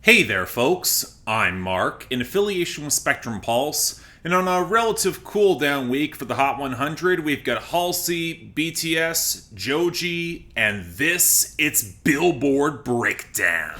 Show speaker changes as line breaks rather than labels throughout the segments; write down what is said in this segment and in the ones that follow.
Hey there, folks. I'm Mark, in affiliation with Spectrum Pulse, and on a relative cool-down week for the Hot 100, we've got Halsey, BTS, Joji, and it's Billboard BREAKDOwn.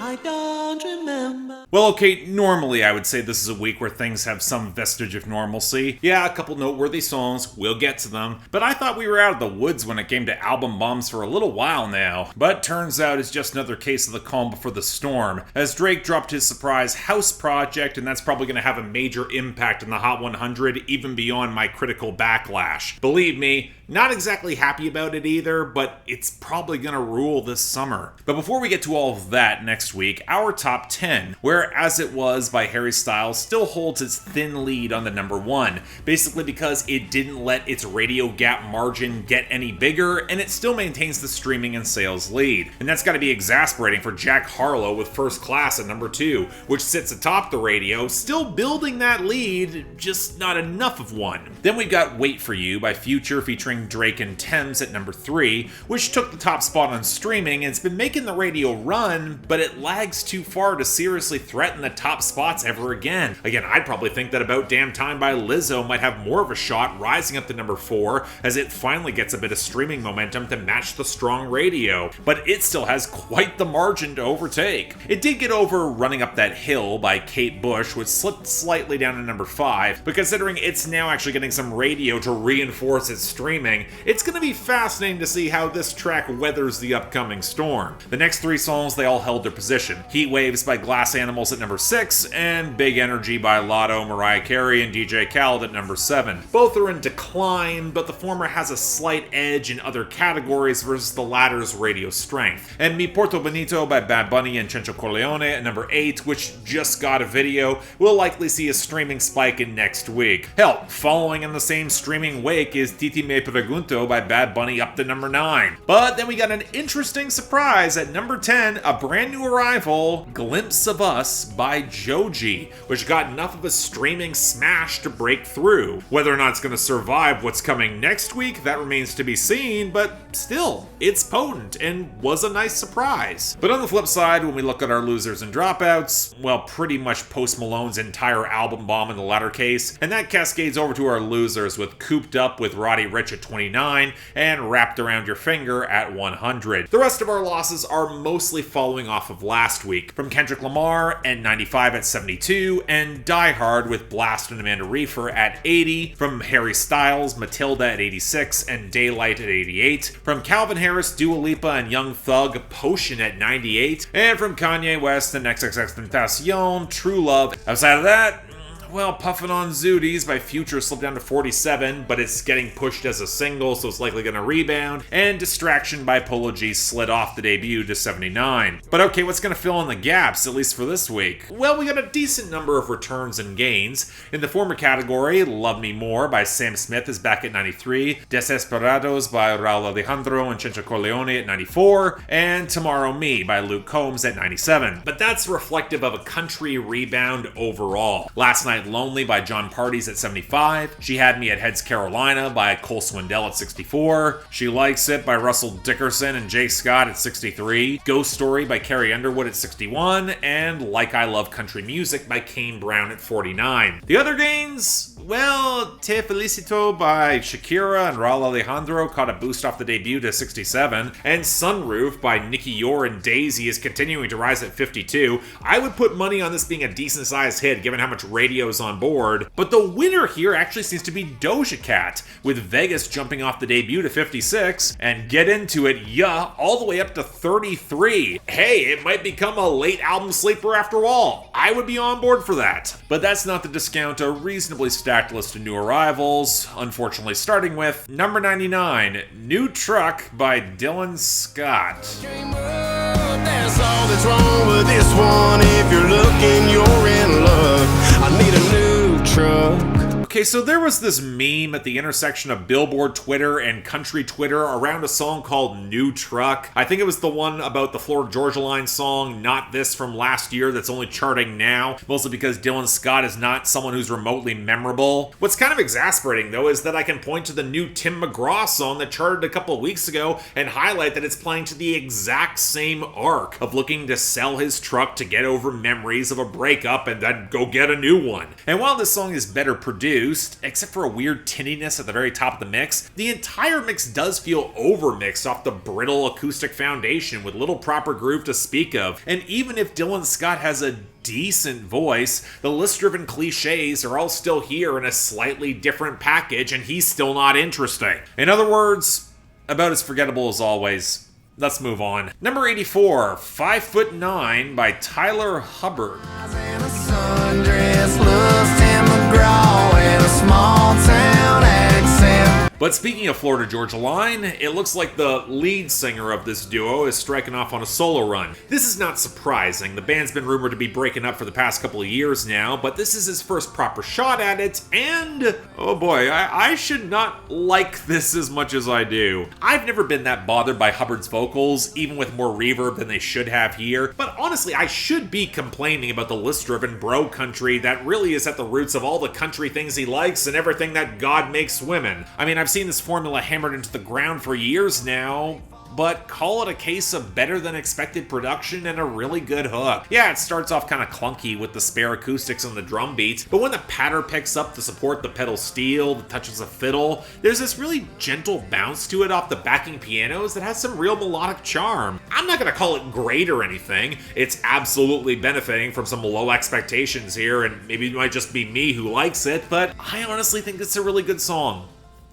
I don't remember. Well, okay, normally I would say this is a week where things have some vestige of normalcy. Yeah, a couple noteworthy songs, we'll get to them. But I thought we were out of the woods when it came to album bombs for a little while now. But turns out it's just another case of the calm before the storm, as Drake dropped his surprise House project, and that's probably going to have a major impact on the Hot 100, even beyond my critical backlash. Believe me, not exactly happy about it either, but it's probably gonna rule this summer. But before we get to all of that next week, our top 10, where As It Was by Harry Styles still holds its thin lead on the number 1, basically because it didn't let its radio gap margin get any bigger, and it still maintains the streaming and sales lead. And that's gotta be exasperating for Jack Harlow with First Class at number 2, which sits atop the radio, still building that lead, just not enough of one. Then we've got Wait For You by Future featuring Drake and Thames at number 3, which took the top spot on streaming and it's been making the radio run, but it lags too far to seriously threaten the top spots ever again. Again, I'd probably think that About Damn Time by Lizzo might have more of a shot rising up to number 4 as it finally gets a bit of streaming momentum to match the strong radio, but it still has quite the margin to overtake. It did get over Running Up That Hill by Kate Bush, which slipped slightly down to number 5, but considering it's now actually getting some radio to reinforce its streaming, it's going to be fascinating to see how this track weathers the upcoming storm. The next 3 songs, they all held their position. Heat Waves by Glass Animals at number 6, and Big Energy by Lotto, Mariah Carey, and DJ Khaled at number 7. Both are in decline, but the former has a slight edge in other categories versus the latter's radio strength. And Mi Porto Bonito by Bad Bunny and Chencho Corleone at number 8, which just got a video, will likely see a streaming spike in next week. Hell, following in the same streaming wake is Titi Me Pregunto by Bad Bunny up to number 9. But then we got an interesting surprise at number 10, a brand new arrival, Glimpse of Us by Joji, which got enough of a streaming smash to break through. Whether or not it's going to survive what's coming next week, that remains to be seen, but still, it's potent and was a nice surprise. But on the flip side, when we look at our losers and dropouts, well, pretty much Post Malone's entire album bomb in the latter case, and that cascades over to our losers with Cooped Up with Roddy Ricch at 29 and Wrapped Around Your Finger at 100. The rest of our losses are mostly following off of last week, from Kendrick Lamar and 95 at 72, and Die Hard with Blast and Amanda Reefer at 80, from Harry Styles, Matilda at 86, and Daylight at 88, from Calvin Harris, Dua Lipa, and Young Thug, Potion at 98, and from Kanye West and XXXTentacion, True Love. Outside of that, well, Puffin' on Zooties by Future slipped down to 47, but it's getting pushed as a single, so it's likely going to rebound. And Distraction by Polo G slid off the debut to 79. But okay, what's going to fill in the gaps, at least for this week? Well, we got a decent number of returns and gains. In the former category, Love Me More by Sam Smith is back at 93, Desesperados by Raul Alejandro and Chencho Corleone at 94, and Tomorrow Me by Luke Combs at 97. But that's reflective of a country rebound overall. Last Night Lonely by John Parties at 75, She Had Me at Heads Carolina by Cole Swindell at 64, She Likes It by Russell Dickerson and Jay Scott at 63, Ghost Story by Carrie Underwood at 61, and Like I Love Country Music by Kane Brown at 49. The other gains? Well, Te Felicito by Shakira and Raul Alejandro caught a boost off the debut to 67, and Sunroof by Nicky Yor and Daisy is continuing to rise at 52. I would put money on this being a decent-sized hit given how much radio's on board, but the winner here actually seems to be Doja Cat, with Vegas jumping off the debut to 56, and Get Into It, yeah, all the way up to 33. Hey, it might become a late album sleeper after all. I would be on board for that. But that's not to discount a reasonably stacked list of new arrivals, unfortunately starting with number 99, New Truck by Dylan Scott. That's all that's wrong with this one. If you're looking, you're in luck. I need a new truck. Okay, so there was this meme at the intersection of Billboard Twitter and country Twitter around a song called New Truck. I think it was the one about the Florida Georgia Line song, Not This, from last year that's only charting now, mostly because Dylan Scott is not someone who's remotely memorable. What's kind of exasperating, though, is that I can point to the new Tim McGraw song that charted a couple of weeks ago and highlight that it's playing to the exact same arc of looking to sell his truck to get over memories of a breakup and then go get a new one. And while this song is better produced, except for a weird tinniness at the very top of the mix, the entire mix does feel overmixed off the brittle acoustic foundation with little proper groove to speak of. And even if Dylan Scott has a decent voice, the list-driven cliches are all still here in a slightly different package, and he's still not interesting. In other words, about as forgettable as always. Let's move on. Number 84, 5'9" by Tyler Hubbard. But speaking of Florida Georgia Line, it looks like the lead singer of this duo is striking off on a solo run. This is not surprising. The band's been rumored to be breaking up for the past couple of years now, but this is his first proper shot at it, and oh boy, I should not like this as much as I do. I've never been that bothered by Hubbard's vocals, even with more reverb than they should have here, but honestly, I should be complaining about the list-driven bro country that really is at the roots of all the country things he likes and everything that God makes women. I mean, I've seen this formula hammered into the ground for years now, but call it a case of better than expected production and a really good hook. Yeah, it starts off kind of clunky with the spare acoustics and the drum beats, but when the patter picks up to support the pedal steel, the touches of fiddle, there's this really gentle bounce to it off the backing pianos that has some real melodic charm. I'm not gonna call it great or anything. It's absolutely benefiting from some low expectations here, and maybe it might just be me who likes it, but I honestly think it's a really good song.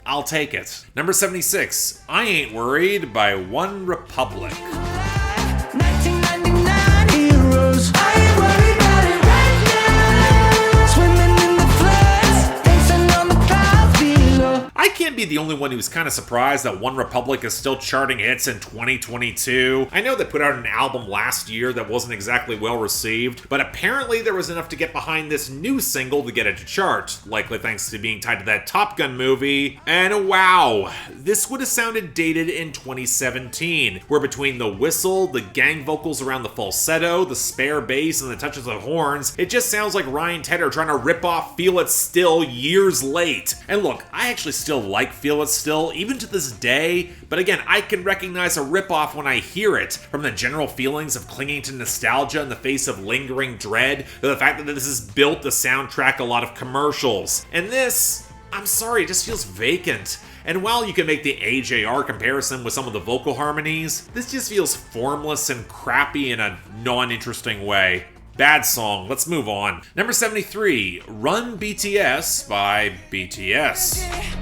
I'll take it. Number 76, I Ain't Worried by OneRepublic. I can't be the only one who's kind of surprised that OneRepublic is still charting hits in 2022. I know they put out an album last year that wasn't exactly well received, but apparently there was enough to get behind this new single to get it to chart, likely thanks to being tied to that Top Gun movie. And wow, this would have sounded dated in 2017, where between the whistle, the gang vocals around the falsetto, the spare bass, and the touches of horns, it just sounds like Ryan Tedder trying to rip off Feel It Still years late. And look, I actually still like Feel It Still, even to this day, but again, I can recognize a ripoff when I hear it, from the general feelings of clinging to nostalgia in the face of lingering dread, to the fact that this has built the soundtrack a lot of commercials. And this, I'm sorry, it just feels vacant. And while you can make the AJR comparison with some of the vocal harmonies, this just feels formless and crappy in a non-interesting way. Bad song, let's move on. Number 73, Run BTS by BTS.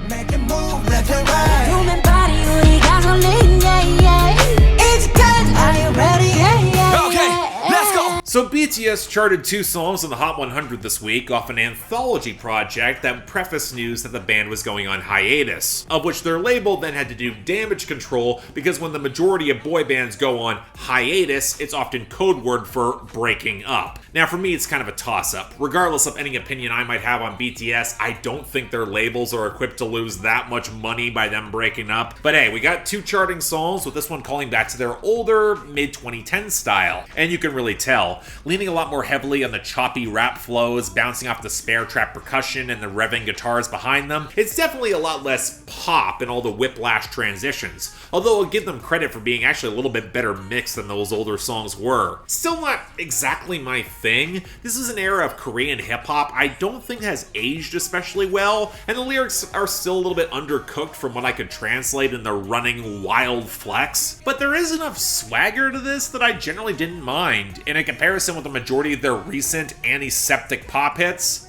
Make it move left and right. Human body, 우리 가솔린, yeah, yeah. It's good, are you ready? Yeah, yeah, okay, let's go.
So BTS charted 2 songs on the Hot 100 this week off an anthology project that prefaced news that the band was going on hiatus, of which their label then had to do damage control because when the majority of boy bands go on hiatus, it's often code word for breaking up. Now for me, it's kind of a toss-up. Regardless of any opinion I might have on BTS, I don't think their labels are equipped to lose that much money by them breaking up. But hey, we got 2 charting songs, with this one calling back to their older, mid-2010 style. And you can really tell, leaning a lot more heavily on the choppy rap flows, bouncing off the spare trap percussion and the revving guitars behind them. It's definitely a lot less pop in all the whiplash transitions, although I'll give them credit for being actually a little bit better mixed than those older songs were. Still not exactly my thing. This is an era of Korean hip-hop I don't think has aged especially well, and the lyrics are still a little bit undercooked from what I could translate in the running wild flex, but there is enough swagger to this that I generally didn't mind. In a comparison with the majority of their recent antiseptic pop hits,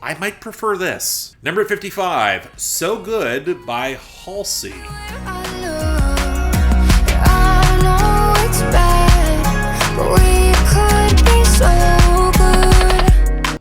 I might prefer this. Number 55, So Good by Halsey.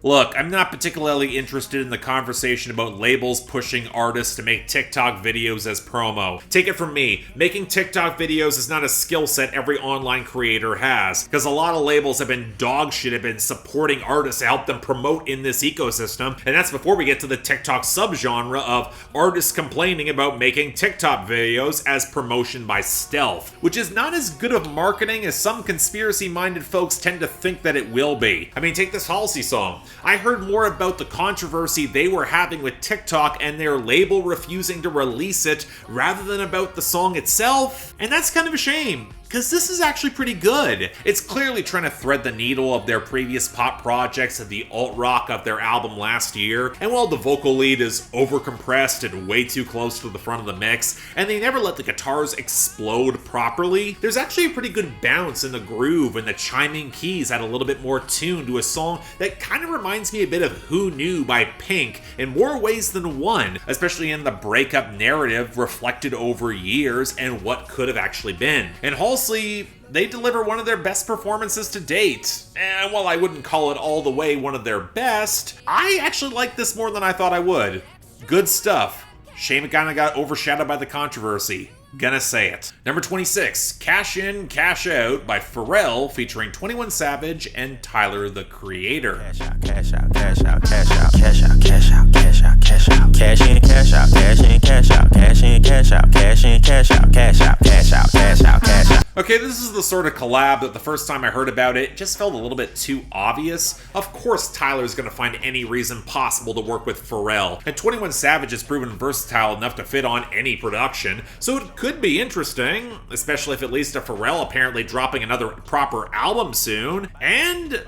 Look, I'm not particularly interested in the conversation about labels pushing artists to make TikTok videos as promo. Take it from me, making TikTok videos is not a skill set every online creator has, because a lot of labels have been dog shit, have been supporting artists to help them promote in this ecosystem, and that's before we get to the TikTok subgenre of artists complaining about making TikTok videos as promotion by stealth, which is not as good of marketing as some conspiracy-minded folks tend to think that it will be. I mean, take this Halsey song. I heard more about the controversy they were having with TikTok and their label refusing to release it rather than about the song itself, and that's kind of a shame, because this is actually pretty good. It's clearly trying to thread the needle of their previous pop projects and the alt-rock of their album last year, and while the vocal lead is overcompressed and way too close to the front of the mix, and they never let the guitars explode properly, there's actually a pretty good bounce in the groove, and the chiming keys add a little bit more tune to a song that kind of reminds me a bit of Who Knew by Pink in more ways than one, especially in the breakup narrative reflected over years and what could have actually been. And Halsey, they deliver one of their best performances to date. And while I wouldn't call it all the way one of their best, I actually like this more than I thought I would. Good stuff. Shame it kinda got overshadowed by the controversy. Gonna say it. Number 26, Cash In, Cash Out by Pharrell featuring 21 Savage and Tyler, the Creator.
Cash out, cash out, cash out, cash out, cash out, cash out, cash out, cash out, cash in, cash out, cash in, cash out, cash in, cash out, cash in, cash out, cash out, cash out, cash out, cash out.
Okay, this is the sort of collab that the first time I heard about it just felt a little bit too obvious. Of course Tyler's gonna find any reason possible to work with Pharrell, and 21 Savage has proven versatile enough to fit on any production, so it could be interesting, especially if it leads to Pharrell apparently dropping another proper album soon, and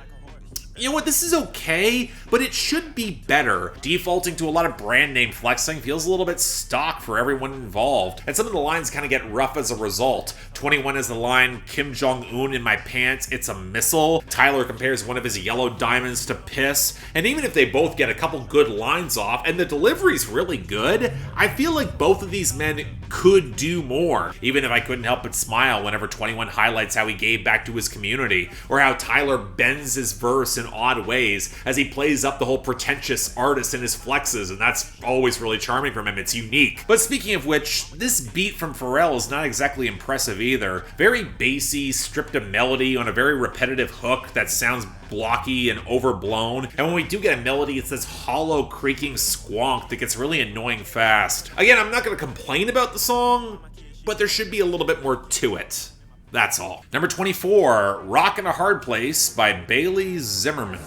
you know what, this is okay, but it should be better. Defaulting to a lot of brand name flexing feels a little bit stock for everyone involved, and some of the lines kind of get rough as a result. 21 is the line, Kim Jong-un in my pants, it's a missile. Tyler compares one of his yellow diamonds to piss, and even if they both get a couple good lines off, and the delivery's really good, I feel like both of these men could do more, even if I couldn't help but smile whenever 21 highlights how he gave back to his community, or how Tyler bends his verse in odd ways as he plays up the whole pretentious artist in his flexes, and that's always really charming from him. It's unique. But speaking of which, this beat from Pharrell is not exactly impressive either. Very bassy, stripped of melody on a very repetitive hook that sounds blocky and overblown, and when we do get a melody, it's this hollow, creaking squonk that gets really annoying fast. Again, I'm not going to complain about the song, but there should be a little bit more to it. That's all. Number 24, Rockin' a Hard Place by Bailey Zimmerman.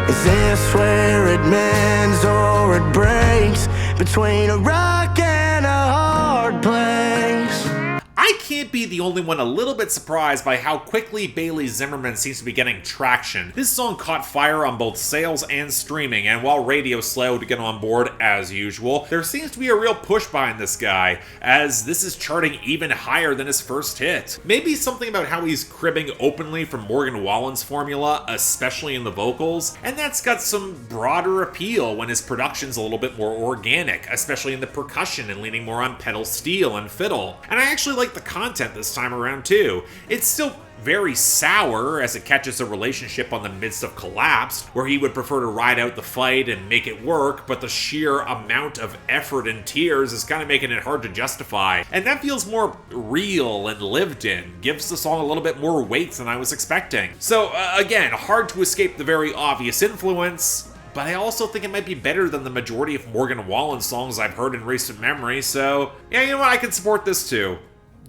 Is this where it mends or it breaks? Between a rock and a hard place.
I can't be the only one a little bit surprised by how quickly Bailey Zimmerman seems to be getting traction. This song caught fire on both sales and streaming, and while radio slowed to get on board as usual, there seems to be a real push behind this guy, as this is charting even higher than his first hit. Maybe something about how he's cribbing openly from Morgan Wallen's formula, especially in the vocals, and that's got some broader appeal when his production's a little bit more organic, especially in the percussion and leaning more on pedal steel and fiddle. And I actually like the content this time around too. It's still very sour as it catches a relationship on the midst of collapse, where he would prefer to ride out the fight and make it work, but the sheer amount of effort and tears is kind of making it hard to justify. And that feels more real and lived in, gives the song a little bit more weight than I was expecting. So again, hard to escape the very obvious influence, but I also think it might be better than the majority of Morgan Wallen songs I've heard in recent memory, so yeah, you know what, I can support this too.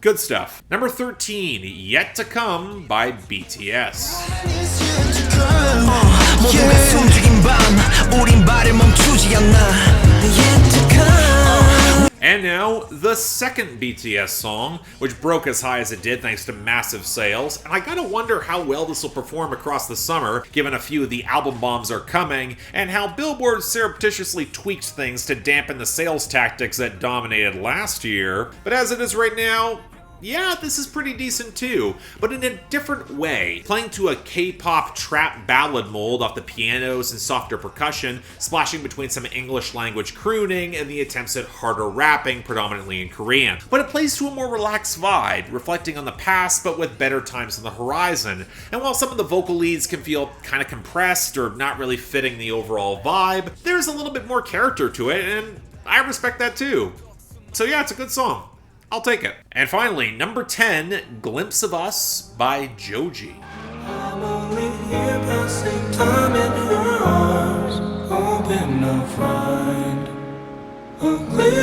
Good stuff. Number 13, Yet to Come by BTS. And now, the second BTS song, which broke as high as it did thanks to massive sales, and I gotta wonder how well this will perform across the summer, given a few of the album bombs are coming, and how Billboard surreptitiously tweaked things to dampen the sales tactics that dominated last year. But as it is right now, yeah, this is pretty decent too, but in a different way. Playing to a K-pop trap ballad mold off the pianos and softer percussion, splashing between some English language crooning and the attempts at harder rapping, predominantly in Korean. But it plays to a more relaxed vibe, reflecting on the past but with better times on the horizon. And while some of the vocal leads can feel kind of compressed or not really fitting the overall vibe, there's a little bit more character to it, and I respect that too. So yeah, it's a good song. I'll take it. And finally, number 10, Glimpse of Us by Joji.
I'm only here passing time in her arms, hoping to find a glimpse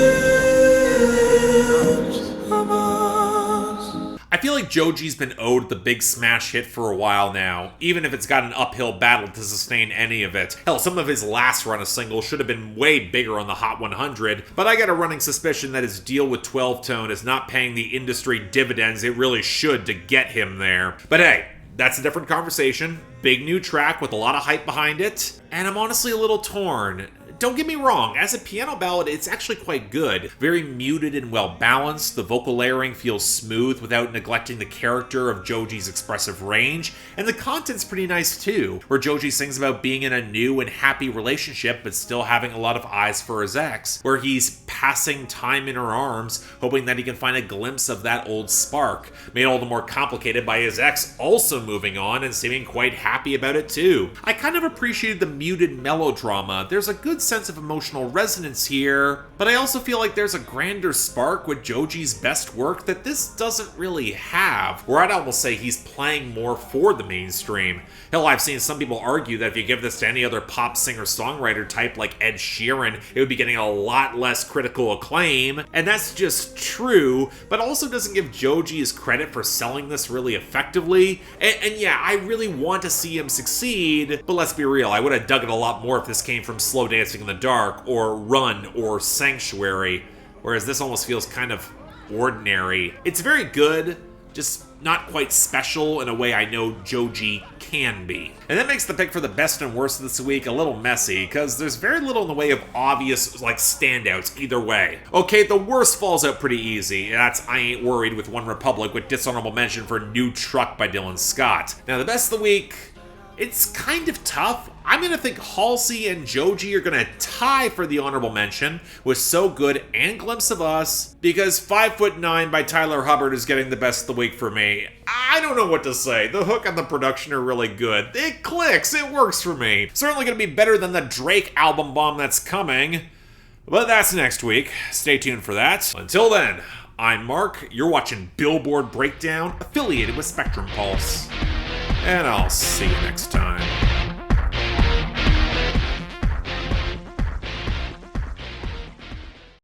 of us.
I feel like Joji's been owed the big smash hit for a while now, even if it's got an uphill battle to sustain any of it. Hell, some of his last run of singles should have been way bigger on the Hot 100, but I got a running suspicion that his deal with 12 Tone is not paying the industry dividends it really should to get him there. But hey, that's a different conversation. Big new track with a lot of hype behind it, and I'm honestly a little torn. Don't get me wrong, as a piano ballad, it's actually quite good. Very muted and well balanced, the vocal layering feels smooth without neglecting the character of Joji's expressive range, and the content's pretty nice too, where Joji sings about being in a new and happy relationship but still having a lot of eyes for his ex, where he's passing time in her arms, hoping that he can find a glimpse of that old spark, made all the more complicated by his ex also moving on and seeming quite happy about it too. I kind of appreciated the muted melodrama. There's a good sense of emotional resonance here, but I also feel like there's a grander spark with Joji's best work that this doesn't really have, where I'd almost say he's playing more for the mainstream. Hell, I've seen some people argue that if you give this to any other pop singer-songwriter type like Ed Sheeran, it would be getting a lot less critical acclaim, and that's just true, but also doesn't give Joji his credit for selling this really effectively. And yeah, I really want to see him succeed, but let's be real, I would have dug it a lot more if this came from Slow Dancing in the Dark, or Run, or Sanctuary, whereas this almost feels kind of ordinary. It's very good, just not quite special in a way I know Joji can be. And that makes the pick for the best and worst of this week a little messy, because there's very little in the way of obvious, standouts either way. Okay, the worst falls out pretty easy, and that's I Ain't Worried with OneRepublic, with dishonorable mention for New Truck by Dylan Scott. Now, the best of the week, it's kind of tough. I'm going to think Halsey and Joji are going to tie for the honorable mention with So Good and Glimpse of Us, because 5'9" by Tyler Hubbard is getting the best of the week for me. I don't know what to say. The hook and the production are really good. It clicks. It works for me. Certainly going to be better than the Drake album bomb that's coming. But that's next week. Stay tuned for that. Until then, I'm Mark. You're watching Billboard Breakdown, affiliated with Spectrum Pulse. And I'll see you next time.